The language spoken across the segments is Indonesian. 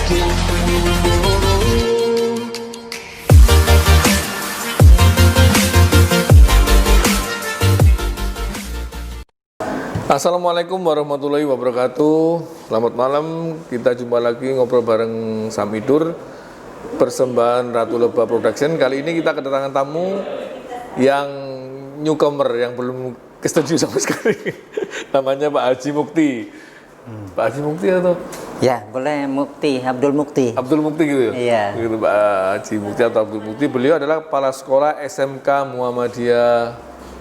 Assalamualaikum warahmatullahi wabarakatuh. Selamat malam, kita jumpa lagi ngobrol bareng Samidur, persembahan Ratu Lebah Production. Kali ini kita kedatangan tamu yang newcomer, yang belum kesetuju sama sekali. Namanya Pak Haji Mukti. Pak Haji Mukti atau? Ya, boleh Mukti, Abdul Mukti. Abdul Mukti gitu ya? Iya. Gitu, Pak Haji Mukti atau Abdul Mukti. Beliau adalah kepala sekolah SMK Muhammadiyah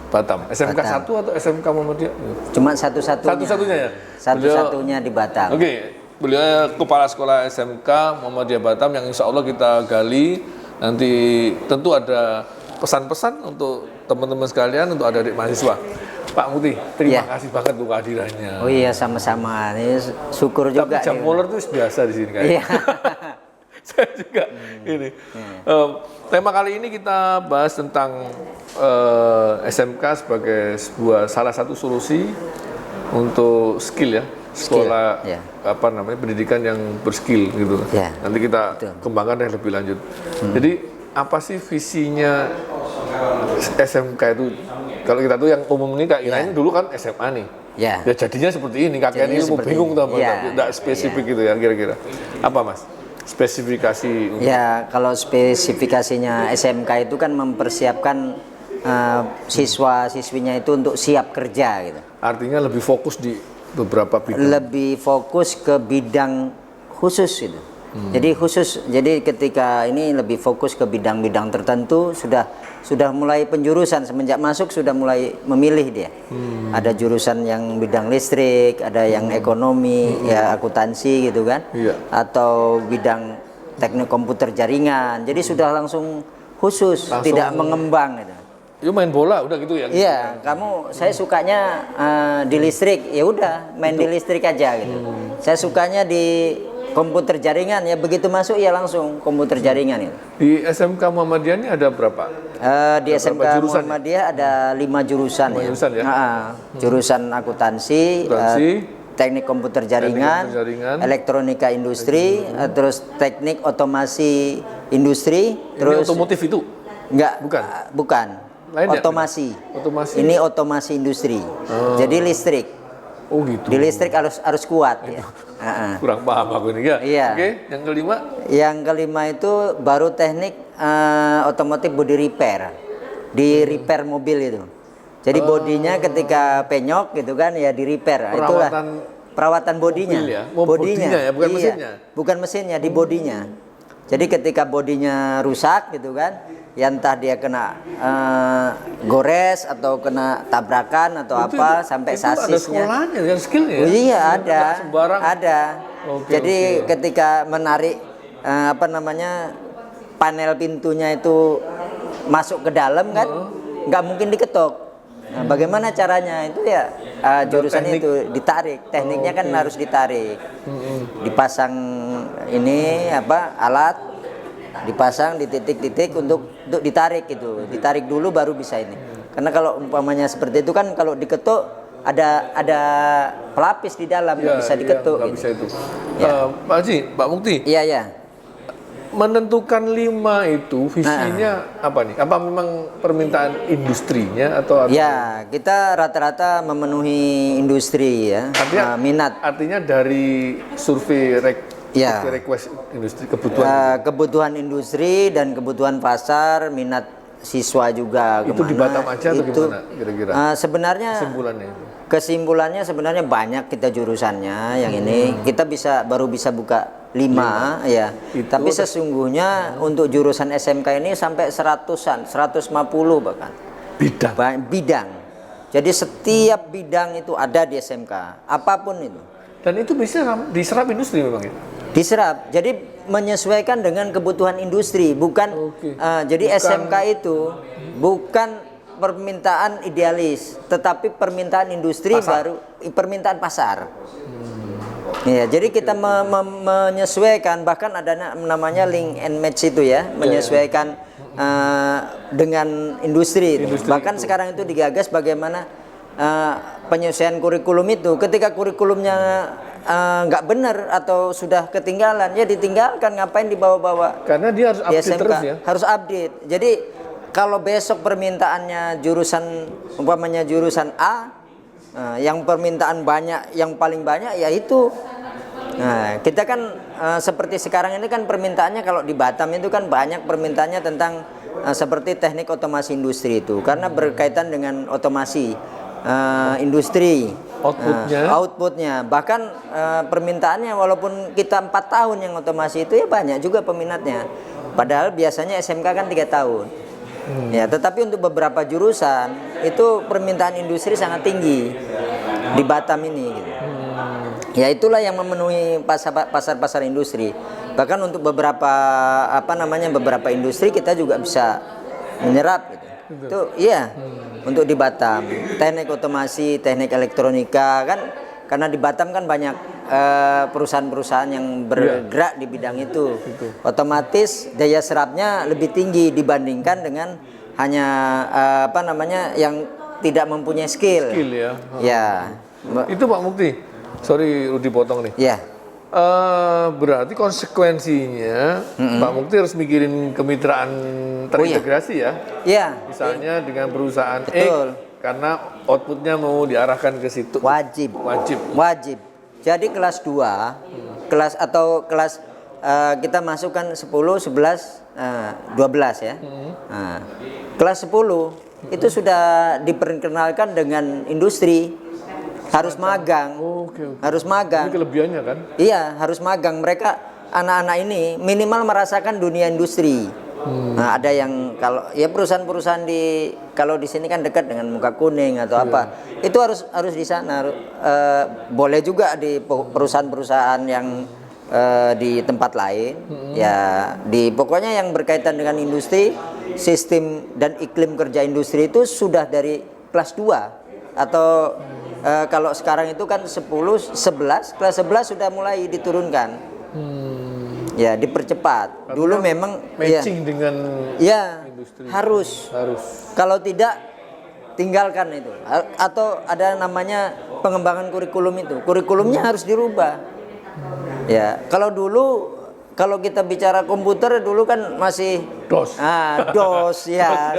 Batam. SMK Batam. 1 atau SMK Muhammadiyah? Cuma satu-satunya. Satu-satunya ya? Satu-satunya di Batam. Oke, beliau kepala sekolah SMK Muhammadiyah Batam yang insya Allah kita gali. Nanti tentu ada pesan-pesan untuk teman-teman sekalian, untuk adik-adik mahasiswa. Pak Mukti, terima kasih banget untuk kehadirannya. Oh iya, sama-sama. Ini syukur juga. Tapi jam molor itu biasa di sini kayaknya. Iya. Saya juga ini. Tema kali ini kita bahas tentang SMK sebagai salah satu solusi untuk skill ya, sekolah apa namanya, pendidikan yang berskill gitu. Nanti kita kembangkan yang lebih lanjut. Jadi apa sih visinya SMK itu? Kalau kita tuh yang umum ini kayaknya dulu kan SMA nih. Ya jadinya seperti ini, kakek ini bingung tuh, tidak spesifik gitu ya kira-kira. Apa Mas? Spesifikasi ya, kalau spesifikasinya SMK itu kan mempersiapkan siswa-siswinya itu untuk siap kerja gitu. Artinya lebih fokus di beberapa bidang. Lebih fokus ke bidang khusus gitu. Jadi ketika ini lebih fokus ke bidang-bidang tertentu, sudah mulai penjurusan semenjak masuk sudah mulai memilih dia. Ada jurusan yang bidang listrik, ada yang ekonomi, ya akuntansi gitu kan. Atau bidang teknik komputer jaringan. Jadi sudah langsung khusus, tidak mengembang gitu. Yuk main bola udah gitu ya? Iya, saya sukanya di listrik, ya udah main di listrik aja gitu. Saya sukanya di komputer jaringan, ya begitu masuk ya langsung komputer jaringan itu. Di SMK Muhammadiyah ini ada berapa? Di SMK Muhammadiyah ada 5 jurusan. 5 jurusan ya? Jurusan akuntansi, teknik komputer jaringan, elektronika industri, terus teknik otomasi industri. Ini otomotif itu? Enggak, bukan. Lain otomasi. Otomasi. Ini otomasi industri. Jadi listrik. Oh gitu. Di listrik harus kuat ya. Kurang paham aku ini ya. Iya. Oke, yang kelima? Yang kelima itu baru teknik otomotif body repair. Di repair mobil itu. Jadi bodinya ketika penyok gitu kan ya di repair. Itulah perawatan bodinya. Ya? Bodinya ya, bukan mesinnya. Bukan mesinnya, di bodinya. Jadi ketika bodinya rusak gitu kan, ya entah dia kena gores atau kena tabrakan atau apa sampai sasisnya. Ada sekolahnya, yang skillnya. Oh, iya ada. Ada. Jadi ketika menarik panel pintunya itu masuk ke dalam kan, nggak mungkin diketok. Nah, bagaimana caranya itu ya jurusan itu ditarik, tekniknya kan harus ditarik, dipasang ini alat, dipasang di titik-titik untuk ditarik gitu, ditarik dulu baru bisa ini. Karena kalau umpamanya seperti itu kan kalau diketuk ada pelapis di dalam nggak bisa diketuk. Nggak bisa itu. Pak Haji, Pak Mukti. Iya. Menentukan 5 itu visinya apa nih? Apa memang permintaan industrinya atau? Ya, kita rata-rata memenuhi industri ya. Artinya, minat. Artinya dari survei request industri, kebutuhan industri dan kebutuhan pasar, minat siswa juga itu kemana. Di Batam aja atau gimana kira-kira? Sebenarnya kesimpulannya sebenarnya banyak kita jurusannya yang ini kita baru bisa buka 5 ya. Tapi sesungguhnya untuk jurusan SMK ini sampai 100-an, 150 bahkan. Bidang. Jadi setiap bidang itu ada di SMK, apapun itu. Dan itu bisa diserap industri memang ya? Diserap, jadi menyesuaikan dengan kebutuhan industri, bukan jadi SMK itu bukan permintaan idealis, tetapi permintaan industri baru permintaan pasar. Ya, jadi kita menyesuaikan, bahkan ada namanya link and match itu ya, menyesuaikan dengan industri. Bahkan sekarang itu digagas bagaimana penyesuaian kurikulum itu, ketika kurikulumnya nggak benar atau sudah ketinggalan, ya ditinggalkan, ngapain dibawa-bawa. Karena dia harus Di update SMK terus ya. harus update. Jadi kalau besok permintaannya jurusan umpamanya jurusan A, yang permintaan banyak, yang paling banyak ya itu. Nah, kita kan seperti sekarang ini kan permintaannya kalau di Batam itu kan banyak permintaannya tentang seperti teknik otomasi industri itu, karena berkaitan dengan otomasi industri. Outputnya bahkan permintaannya walaupun kita 4 tahun yang otomasi itu ya banyak juga peminatnya, padahal biasanya SMK kan 3 tahun. Ya, tetapi untuk beberapa jurusan itu permintaan industri sangat tinggi di Batam ini gitu. Ya itulah yang memenuhi pasar industri. Bahkan untuk beberapa beberapa industri kita juga bisa menyerap gitu. Itu iya. Untuk di Batam, teknik otomasi, teknik elektronika kan, karena di Batam kan banyak perusahaan-perusahaan yang bergerak di bidang itu. Otomatis daya serapnya lebih tinggi dibandingkan dengan hanya yang tidak mempunyai skill. Ya. Ya. Itu Pak Mukti. Sorry Rudi potong nih. Ya. Berarti konsekuensinya Pak Mukti harus mikirin kemitraan terintegrasi ya. Iya. Misalnya dengan perusahaan Betul. karena outputnya mau diarahkan ke situ. Wajib. Jadi kelas 2, kelas kita masukkan 10, 11, 12 ya. Nah, kelas 10 itu sudah diperkenalkan dengan industri. Harus magang. Harus magang. Ini kelebihannya kan? Iya, harus magang. Mereka anak-anak ini minimal merasakan dunia industri. Nah, ada yang kalau ya perusahaan-perusahaan kalau di sini kan dekat dengan Muka Kuning atau apa. Itu harus di sana. Boleh juga di perusahaan-perusahaan yang di tempat lain. Ya, pokoknya yang berkaitan dengan industri, sistem dan iklim kerja industri itu sudah dari kelas 2 atau kalau sekarang itu kan 10, 11, kelas 11 sudah mulai diturunkan. Ya, dipercepat. Dulu memang matching dengan industri. Harus. Kalau tidak tinggalkan itu. Atau ada namanya pengembangan kurikulum itu. Kurikulumnya harus dirubah. Ya, kalau kita bicara komputer dulu kan masih DOS. DOS ya.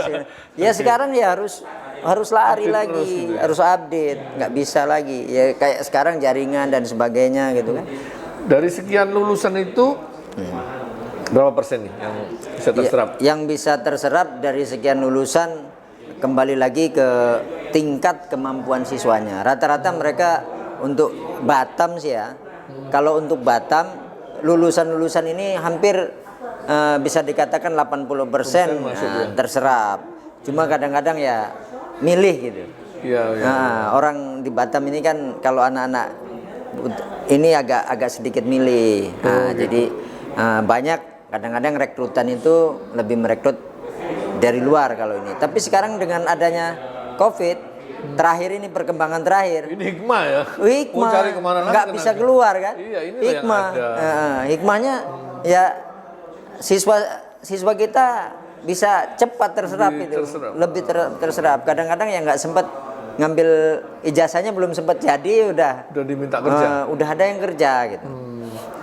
Ya sekarang ya harus lari update lagi, terus, harus update, nggak bisa lagi. Ya kayak sekarang jaringan dan sebagainya gitu kan. Dari sekian lulusan itu berapa persen nih yang bisa terserap? Yang bisa terserap dari sekian lulusan kembali lagi ke tingkat kemampuan siswanya. Rata-rata mereka untuk Batam sih ya. Kalau untuk Batam lulusan-lulusan ini hampir bisa dikatakan 80% terserap. Cuma kadang-kadang ya milih gitu. Nah, orang di Batam ini kan kalau anak-anak ini agak sedikit milih. Jadi banyak kadang-kadang rekrutan itu lebih merekrut dari luar kalau ini. Tapi sekarang dengan adanya COVID terakhir ini perkembangan terakhir. Ini hikmah ya. Hikmah. Nggak bisa keluar kan? Iya, ini hikmah. yang ada. Hikmahnya ya siswa kita bisa cepat terserap itu, lebih terserap. Kadang-kadang ya nggak sempat ngambil ijazahnya, belum sempat jadi udah diminta kerja. Udah ada yang kerja gitu.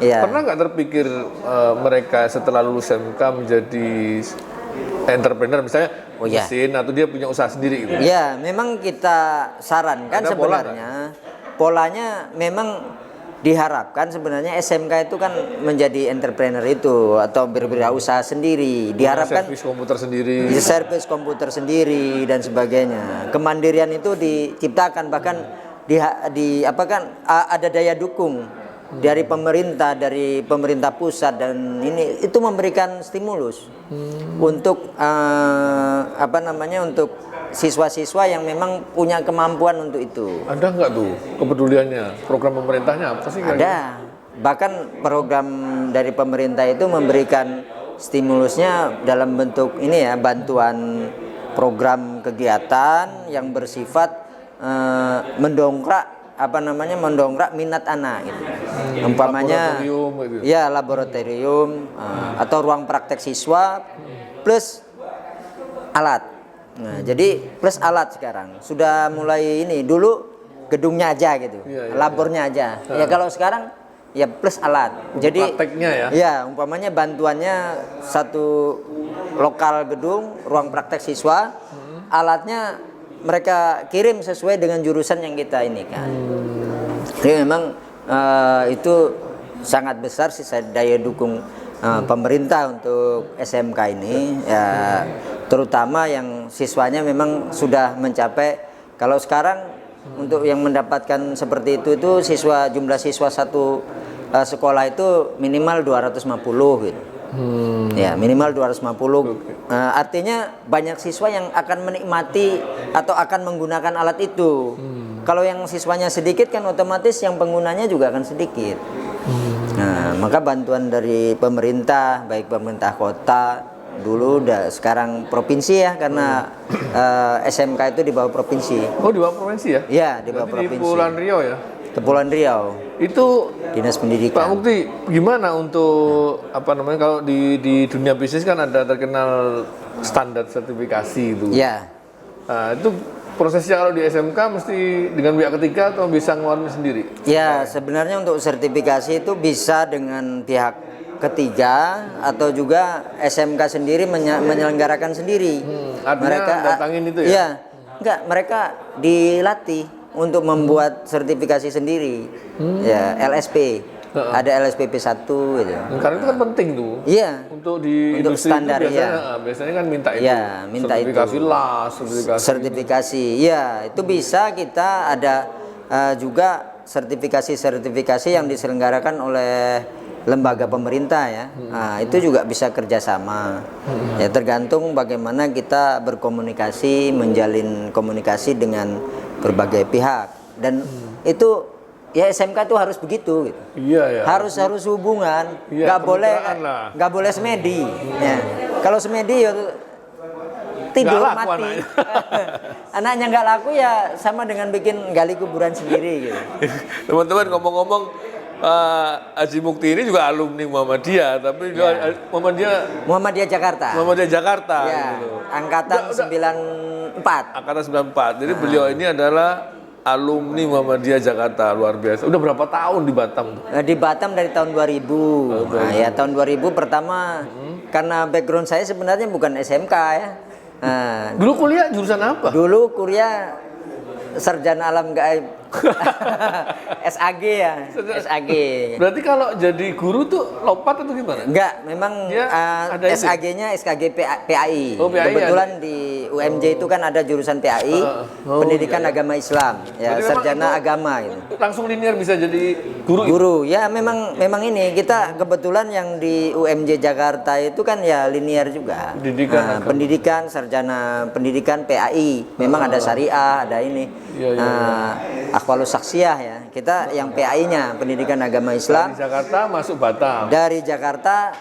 Iya. Pernah nggak terpikir mereka setelah lulus SMK menjadi entrepreneur misalnya mesin atau dia punya usaha sendiri gitu? Iya, memang kita sarankan ada sebenarnya polanya memang diharapkan sebenarnya SMK itu kan menjadi entrepreneur itu atau berwirausaha sendiri. Diharapkan servis komputer sendiri dan sebagainya. Kemandirian itu diciptakan, bahkan ada daya dukung dari pemerintah pusat, dan ini itu memberikan stimulus untuk untuk siswa-siswa yang memang punya kemampuan untuk itu. Ada nggak tuh kepeduliannya? Program pemerintahnya apa sih? Ada. Bahkan program dari pemerintah itu memberikan stimulusnya dalam bentuk ini ya, bantuan program kegiatan yang bersifat mendongkrak minat anak gitu. Umpamanya laboratorium atau ruang praktek siswa plus alat. Nah, jadi plus alat sekarang sudah mulai ini. Dulu gedungnya aja gitu, labornya aja. Ya kalau sekarang ya plus alat. Jadi prakteknya ya. Ya, umpamanya bantuannya satu lokal gedung, ruang praktek siswa, alatnya mereka kirim sesuai dengan jurusan yang kita ini kan. Jadi memang itu sangat besar sih daya dukung pemerintah untuk SMK ini ya, terutama yang siswanya memang sudah mencapai, kalau sekarang untuk yang mendapatkan seperti itu jumlah siswa satu sekolah itu minimal 250 gitu. Ya, minimal 250. Artinya banyak siswa yang akan menikmati atau akan menggunakan alat itu. Kalau yang siswanya sedikit kan otomatis yang penggunanya juga akan sedikit. Nah, maka bantuan dari pemerintah, baik pemerintah kota dulu sekarang provinsi ya, karena SMK itu di bawah provinsi. Oh, di bawah provinsi ya? Iya, di bawah provinsi. Di Kepulauan Riau ya? Kepulauan Riau. Itu Dinas Pendidikan. Pak Mukti, gimana untuk kalau di dunia bisnis kan ada terkenal standar sertifikasi itu. Iya. Nah, itu prosesnya kalau di SMK mesti dengan pihak ketiga atau bisa ngeluarin sendiri? Ya, sebenarnya untuk sertifikasi itu bisa dengan pihak ketiga atau juga SMK sendiri menyelenggarakan sendiri. Artinya Mereka datangin itu ya? Iya. Enggak, mereka dilatih untuk membuat sertifikasi sendiri. Ya, LSP. Ada LSPP 1 gitu. Karena itu kan penting tuh. Iya. Untuk di Untuk industri standar, itu biasanya, iya. biasanya kan minta itu. Iya, minta sertifikasi itu. LAS, Sertifikasi. Iya, itu bisa kita ada juga sertifikasi yang diselenggarakan oleh lembaga pemerintah ya. Nah, itu juga bisa kerjasama. Ya, tergantung bagaimana kita berkomunikasi, menjalin komunikasi dengan berbagai pihak. Dan itu ya SMK itu harus begitu gitu. Iya ya. Harus hubungan, Iya, nggak boleh semedi. Ya. Kalau semedi ya tidur Nggak laku mati. Anaknya nggak laku ya sama dengan bikin gali kuburan sendiri gitu. Teman-teman, ngomong-ngomong, Haji Mukti ini juga alumni Muhammadiyah, tapi dia Muhammadiyah Jakarta. Muhammadiyah Jakarta. Ya, Gitu. angkatan 94. Angkatan 94. Jadi beliau ini adalah alumni Muhammadiyah Jakarta, luar biasa. Udah berapa tahun di Batam? Di Batam dari tahun 2000. Nah, ya tahun 2000 pertama karena background saya sebenarnya bukan SMK ya. Nah, Dulu kuliah jurusan apa? dulu kuliah sarjana alam gaib. SAG ya, SAG. Berarti kalau jadi guru tuh lompat atau gimana? Enggak, memang Dia ada ini? SAG-nya SKG PAI. Oh, PAI Kebetulan di UMJ itu kan ada jurusan PAI, Pendidikan Agama Islam, ya Berarti sarjana memang agama gitu. Langsung linear bisa jadi guru. Guru, ya memang ini kita kebetulan yang di UMJ Jakarta itu kan ya linear juga. Pendidikan agama. Pendidikan sarjana pendidikan PAI, memang ada syariah, ada ini. Iya. Akhwalus Saksiyah ya. Kita yang PAI-nya Pendidikan Agama Islam. Di Jakarta masuk Batam. Dari Jakarta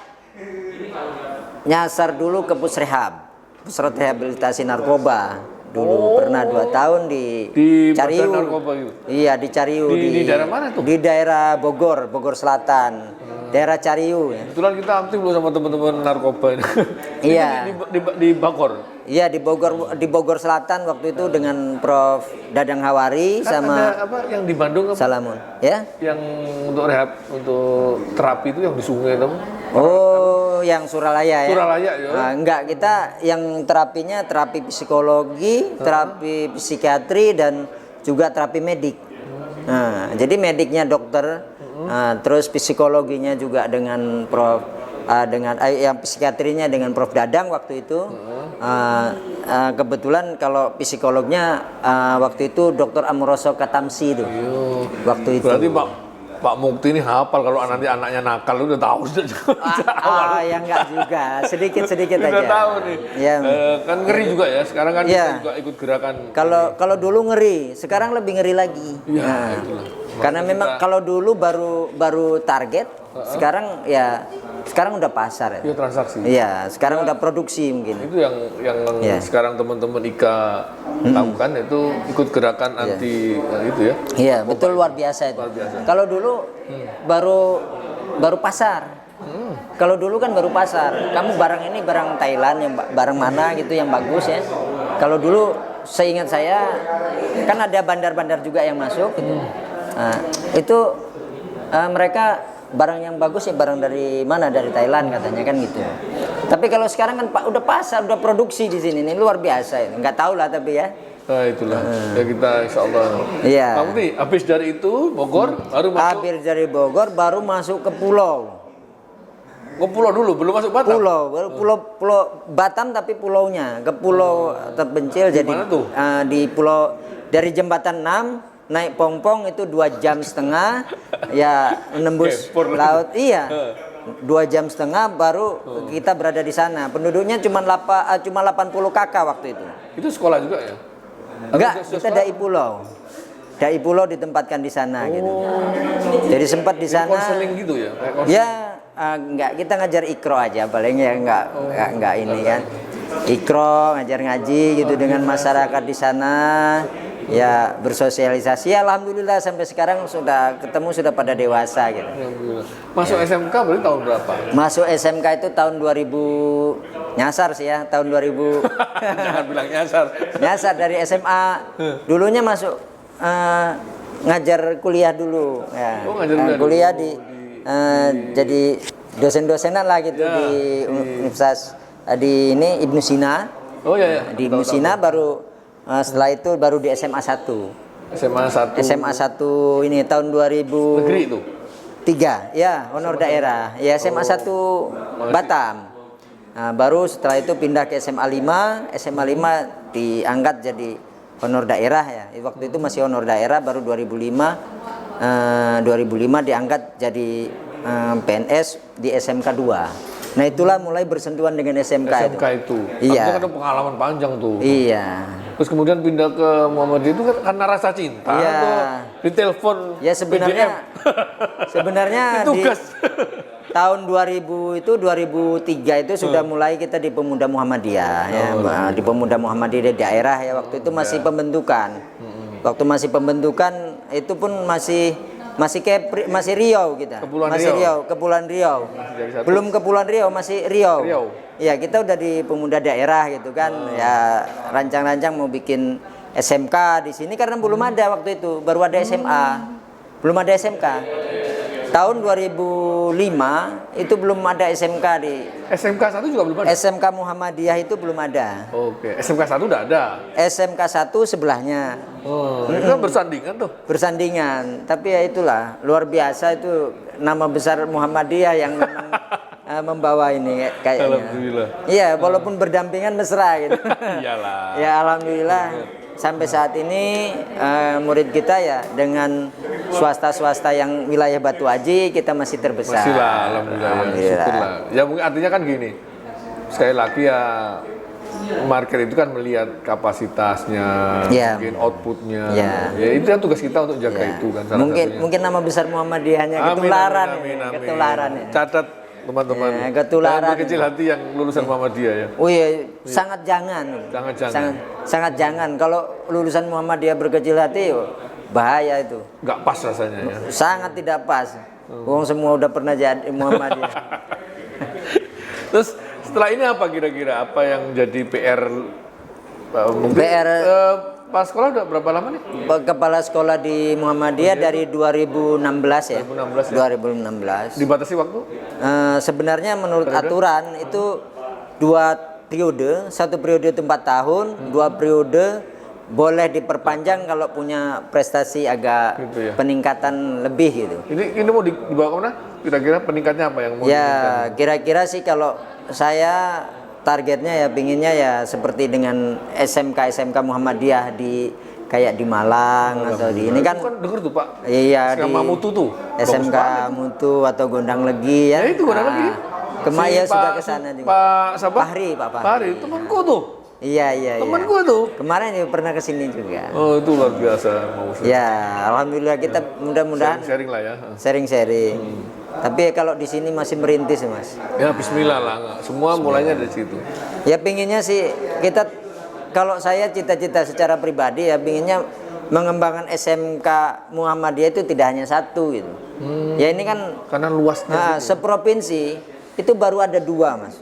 nyasar dulu ke Pusrehab, Pusat Rehabilitasi Narkoba. Dulu pernah 2 tahun di Cariu. Badan narkoba gitu? Iya, di Cariu. Di daerah mana tuh? Di daerah Bogor Selatan. Daerah Cariu ya. Kebetulan kita aktif loh sama teman-teman narkoba ini. Iya. di Bogor. Iya, di Bogor Selatan waktu itu dengan Prof Dadang Hawari Kan sama ada apa yang di Bandung apa? Salamun, ya. Yang untuk rehab, untuk terapi itu yang di sungai itu. Oh, yang Suralaya ya? Suralaya ya. Nah, enggak, kita yang terapinya terapi psikologi, terapi psikiatri dan juga terapi medik. Nah, jadi mediknya dokter, terus psikologinya juga dengan yang psikiatrinya dengan Prof Dadang waktu itu. Kebetulan kalau psikolognya waktu itu Dr. Amroso Katamsi itu. Waktu itu. Berarti Pak Mukti ini hafal kalau nanti anaknya nakal udah tahu sudah. Ya enggak juga, sedikit aja. Udah tahu nih. Ya. Kan ngeri juga ya. Sekarang kan Ya. kita juga ikut gerakan. Kalau dulu ngeri, sekarang lebih ngeri lagi. Iya, itulah. Karena memang kalau dulu baru target, sekarang udah pasar ya. Iya, transaksi. Iya, sekarang udah produksi mungkin. Itu yang Iya. sekarang teman-teman IKA lakukan itu ikut gerakan anti itu ya. Iya, betul, luar biasa itu. Luar biasa. Kalau dulu baru pasar. Kalau dulu kan baru pasar. Kamu barang ini barang Thailand yang barang mana gitu yang bagus ya. Kalau dulu seingat saya kan ada bandar-bandar juga yang masuk gitu. Nah, itu mereka barang yang bagus ya barang dari mana, dari Thailand katanya kan gitu. Tapi kalau sekarang kan udah pasar, udah produksi di sini, ini luar biasa ini. Nggak tahu lah tapi ya. Nah itulah, ya kita insya Allah. Iya. Kamu nih, habis dari itu Bogor, baru masuk Habis dari Bogor baru masuk ke pulau. ke pulau dulu, belum masuk Batam? Pulau Batam tapi pulaunya ke pulau terpencil. Jadi mana tuh? Di pulau dari jembatan 6 naik Pongpong itu 2,5 jam ya menembus laut. Iya. 2,5 jam baru kita berada di sana. Penduduknya cuma 80 kakak waktu itu. Itu sekolah juga ya? Enggak, kita dai pulau. Dai pulau ditempatkan di sana gitu. Jadi sempat di sana. Konseling gitu ya? Ya, enggak, kita ngajar ikro aja paling ya, enggak ini kan. Ikro, ngajar ngaji gitu dengan masyarakat di sana. Ya, bersosialisasi. Alhamdulillah sampai sekarang sudah ketemu, sudah pada dewasa gitu. Alhamdulillah. Masuk SMK berarti tahun berapa? Masuk SMK itu tahun 2000, nyasar sih ya, tahun 2000. Jangan bilang nyasar. Nyasar dari SMA. Dulunya masuk ngajar kuliah dulu ya. Oh, ngajar kuliah di jadi dosen-dosenan lah gitu Ya, di Universitas di ini Ibnu Sina. Oh iya ya. Di Ibnu Sina baru setelah itu baru di SMA 1. SMA 1. SMA 1 ini tahun 2003. Negeri itu. Ya, honor daerah. Ya SMA 1 Batam. Nah, baru setelah itu pindah ke SMA 5. SMA 5 diangkat jadi honor daerah ya. Waktu itu masih honor daerah, baru 2005 diangkat jadi PNS di SMK 2. Nah, itulah mulai bersentuhan dengan SMK itu. Iya. Itu kan ada pengalaman panjang tuh. Iya. Terus kemudian pindah ke Muhammadiyah itu kan karena rasa cinta Iya. atau ditelepon Ya sebenarnya tugas. Tahun 2000 itu 2003 itu sudah mulai kita di Pemuda Muhammadiyah ya. Di Pemuda Muhammadiyah di daerah ya, waktu itu masih pembentukan. Waktu masih pembentukan itu pun masih Riau kita. Kepulauan Riau. Belum Kepulauan Riau, masih Riau. Ya, kita udah di Pemuda daerah gitu kan. Ya, rancang-rancang mau bikin SMK di sini karena belum ada waktu itu, baru ada SMA. Belum ada SMK. Tahun 2005 itu belum ada SMK di SMK 1 juga belum ada. SMK Muhammadiyah itu belum ada. Oke, SMK 1 udah ada. SMK 1 sebelahnya. Itu kan bersandingan tuh. Bersandingan, tapi ya itulah luar biasa itu nama besar Muhammadiyah yang memang membawa ini kayaknya. Alhamdulillah. Iya, walaupun berdampingan mesra gitu. Iyalah. Ya alhamdulillah sampai saat ini murid kita ya dengan swasta yang wilayah Batu Aji kita masih terbesar. Masih lah, alhamdulillah. Ya, syukurlah. Ya mungkin artinya kan gini. Sekali lagi ya market itu kan melihat kapasitasnya, mungkin outputnya. Ya itu kan tugas kita untuk jaga itu kan. Mungkin nama besar Muhammadiyahnya ketularan. Ketularan. Catat teman-teman. Ketularan. Kecil hati yang lulusan Muhammadiyah ya. Oh iya, sangat jangan. Sangat jangan. Kalau lulusan Muhammadiyah berkecil hati, bahaya itu. Nggak pas rasanya ya. Sangat tidak pas. Wong semua udah pernah jadi Muhammadiyah. Terus setelah ini apa kira-kira? Apa yang jadi PR? Mungkin pas sekolah udah berapa lama nih? Kepala sekolah di Muhammadiyah dari 2016 ya. 2016. Dibatasi waktu? Sebenarnya menurut aturan itu 2 periode, 1 periode itu 4 tahun, 2 periode boleh diperpanjang kalau punya prestasi agak gitu ya? Peningkatan lebih gitu. Ini mau dibawa kemana? Kira-kira peningkatnya apa yang mau ya kira-kira sih kalau saya targetnya ya pinginnya ya seperti dengan SMK Muhammadiyah di kayak di Malang atau di ini kan denger tuh Pak. Iya di Mutu tuh. SMK Mutu atau Gondang Legi ya. Ya itu Gondang Legi. Kemarin sudah ke sana juga. Pak siapa? Pak Fahri, temanku tuh. Iya. Temanku tuh. Kemarin ya pernah ke sini juga. Oh, itu luar biasa. Ya, alhamdulillah kita mudah-mudahan sharing lah ya. Sharing. Tapi kalau di sini masih merintis, Mas. Ya bismillah lah. Semua mulainya dari situ. Ya pinginnya sih kita, kalau saya cita-cita secara pribadi ya pinginnya mengembangkan SMK Muhammadiyah itu tidak hanya satu gitu. Ya ini kan karena luasnya. Seprovinsi itu baru ada 2, Mas.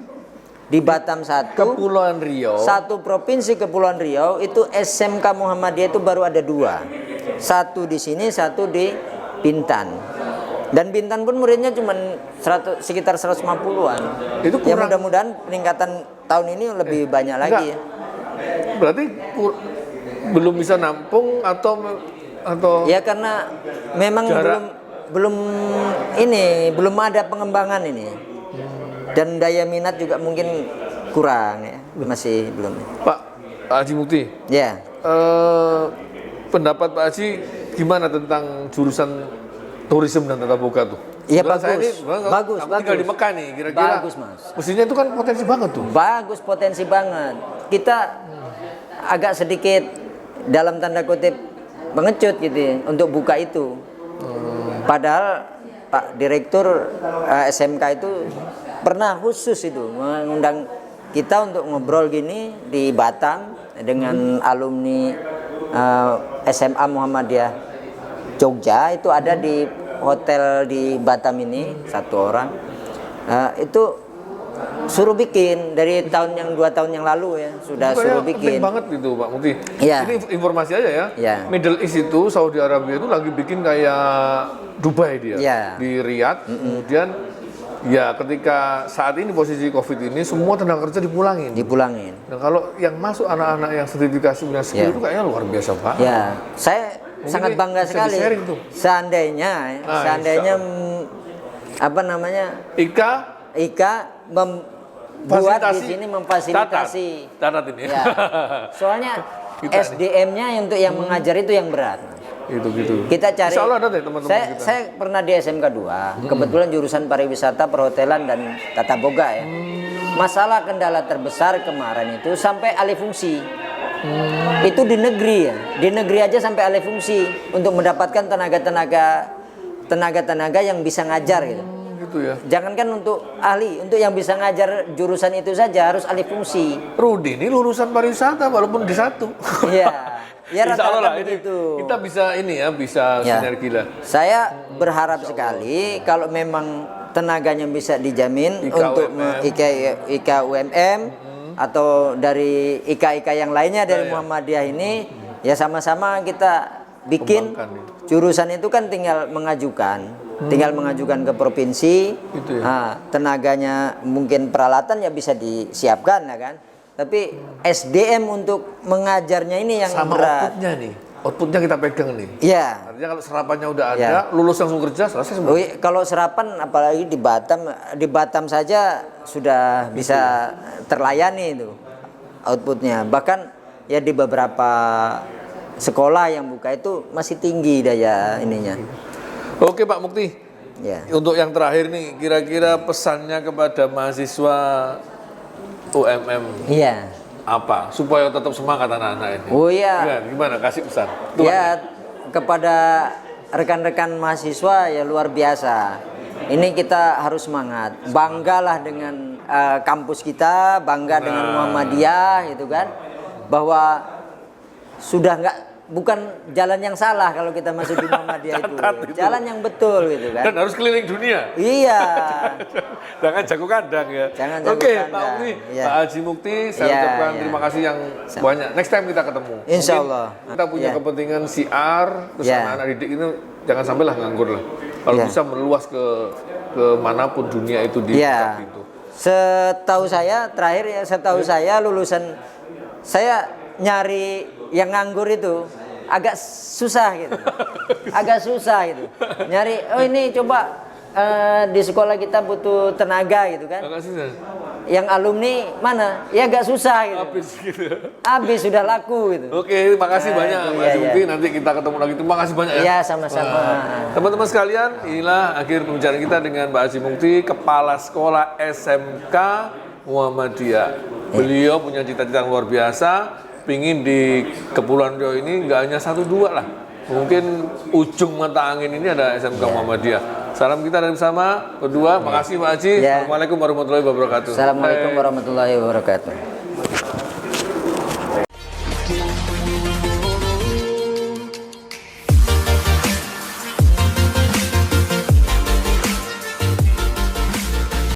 Di Batam satu, Kepulauan Riau. satu provinsi Kepulauan Riau itu SMK Muhammadiyah itu baru ada 2. Satu di sini, satu di Bintan. Dan Bintan pun muridnya cuma sekitar 150-an. Itu Ya kurang. mudah-mudahan peningkatan tahun ini lebih banyak lagi ya. Berarti belum bisa nampung atau Ya karena memang Jarak. belum ada pengembangan ini. Dan daya minat juga mungkin kurang ya, masih belum. Pak Haji Mukti, Ya. pendapat Pak Haji gimana tentang jurusan tourism dan tata boga tuh? Iya, Sebenarnya saya bagus. ini, sebenarnya Bagus, aku tinggal bagus. di Mekah nih, kira-kira. Bagus, Mas. Mestinya itu kan potensi banget tuh. Bagus, potensi banget. Kita agak sedikit dalam tanda kutip mengecut gitu ya, untuk buka itu. Padahal Pak Direktur SMK itu pernah khusus itu mengundang kita untuk ngobrol gini di Batam dengan alumni SMA Muhammadiyah Jogja. Itu ada di hotel di Batam ini, 1 orang. Itu suruh bikin dari 2 tahun yang lalu ya, sudah Kayaknya suruh penting bikin. banget gitu Pak Mukti. Iya. Ini informasi aja ya. Iya. Middle East itu Saudi Arabia itu lagi bikin kayak Dubai dia Iya. di Riyadh. Kemudian ya ketika saat ini posisi COVID ini semua tenaga kerja dipulangin. Dipulangin. Dan kalau yang masuk anak-anak yang sertifikasi punya skill Iya. itu kayaknya luar biasa Pak. Ya, saya Mungkin sangat bangga bisa sekali. di-sharing tuh. Seandainya, Ah, seandainya insya apa namanya Ika membuat di sini memfasilitasi. Catat ini. Ya. Soalnya Kita nih. SDM-nya untuk yang mengajar itu yang berat. Itu gitu. Kita cari. Insya Allah ada deh teman-teman kita. Saya pernah di SMK 2, kebetulan jurusan pariwisata, perhotelan dan tata boga ya. Masalah kendala terbesar kemarin itu sampai alih fungsi. Itu di negeri ya. Di negeri aja sampai alih fungsi untuk mendapatkan tenaga-tenaga yang bisa ngajar gitu. Gitu ya. Jangankan untuk ahli, untuk yang bisa ngajar jurusan itu saja harus alih fungsi. Rudi ini lulusan pariwisata walaupun di satu. Iya. Ya Insya Allah lah rata-rata ini begitu. kita bisa ini ya bisa Ya. sinergi lah. Saya berharap sekali kalau memang tenaganya bisa dijamin untuk IKUMM atau dari IKA yang lainnya dari Muhammadiyah ini, ya sama-sama kita bikin Kembangkan jurusan itu kan tinggal mengajukan ke provinsi. Gitu ya. Nah, tenaganya mungkin peralatan ya bisa disiapkan ya kan. Tapi SDM untuk mengajarnya ini yang Sama berat. outputnya nih. Outputnya kita pegang nih. Iya. Artinya kalau serapannya udah ada, Ya. lulus langsung kerja selesai semua. Oh, iya, kalau serapan apalagi di Batam saja sudah bisa terlayani itu outputnya. Bahkan ya di beberapa sekolah yang buka itu masih tinggi daya ininya. Oke Pak Mukti. Ya. Untuk yang terakhir nih, kira-kira pesannya kepada mahasiswa UMM Iya. apa supaya tetap semangat anak-anak ini? Oh iya. Ya, gimana? Kasih pesan. Ya, kepada rekan-rekan mahasiswa ya luar biasa. Ini kita harus semangat. Banggalah dengan kampus kita, bangga dengan Muhammadiyah gitu kan. Bahwa sudah bukan jalan yang salah kalau kita masuk di Muhammadiyah itu. Jalan yang betul gitu kan. Dan harus keliling dunia. Iya. Jangan jago kandang ya. Jangan jago Oke, kandang. Pak Mukti, Iya. Pak Haji Mukti, saya Iya, ucapkan iya. terima kasih yang banyak. Next time kita ketemu. Insya Mungkin Allah. Kita punya Iya. kepentingan siar, terus Iya. anak-anak didik itu jangan sampailah nganggur lah. Kalau Iya. bisa meluas ke manapun dunia itu di Iya. itu. Setahu saya terakhir ya saya lulusan saya nyari yang nganggur itu agak susah gitu. Agak susah gitu. Nyari ini coba di sekolah kita butuh tenaga gitu kan. Agak susah. Yang alumni mana? Ya agak susah gitu. Habis gitu. Habis sudah laku gitu. Oke, terima kasih banyak itu, Pak iya, Haji iya. Mukti. Nanti kita ketemu lagi. Terima kasih banyak ya. Iya, sama-sama. Teman-teman sekalian, inilah akhir pembicaraan kita dengan Pak Haji Mukti, Kepala Sekolah SMK Muhammadiyah. Beliau punya cita-cita yang luar biasa, pingin di Kepulauan Riau ini nggak hanya 1-2 lah. Mungkin ujung mata angin ini ada SMK Muhammadiyah. Salam kita dari bersama berdua. Makasih Pak Haji. Ya. Assalamualaikum warahmatullahi wabarakatuh. Assalamualaikum Hai. warahmatullahi wabarakatuh.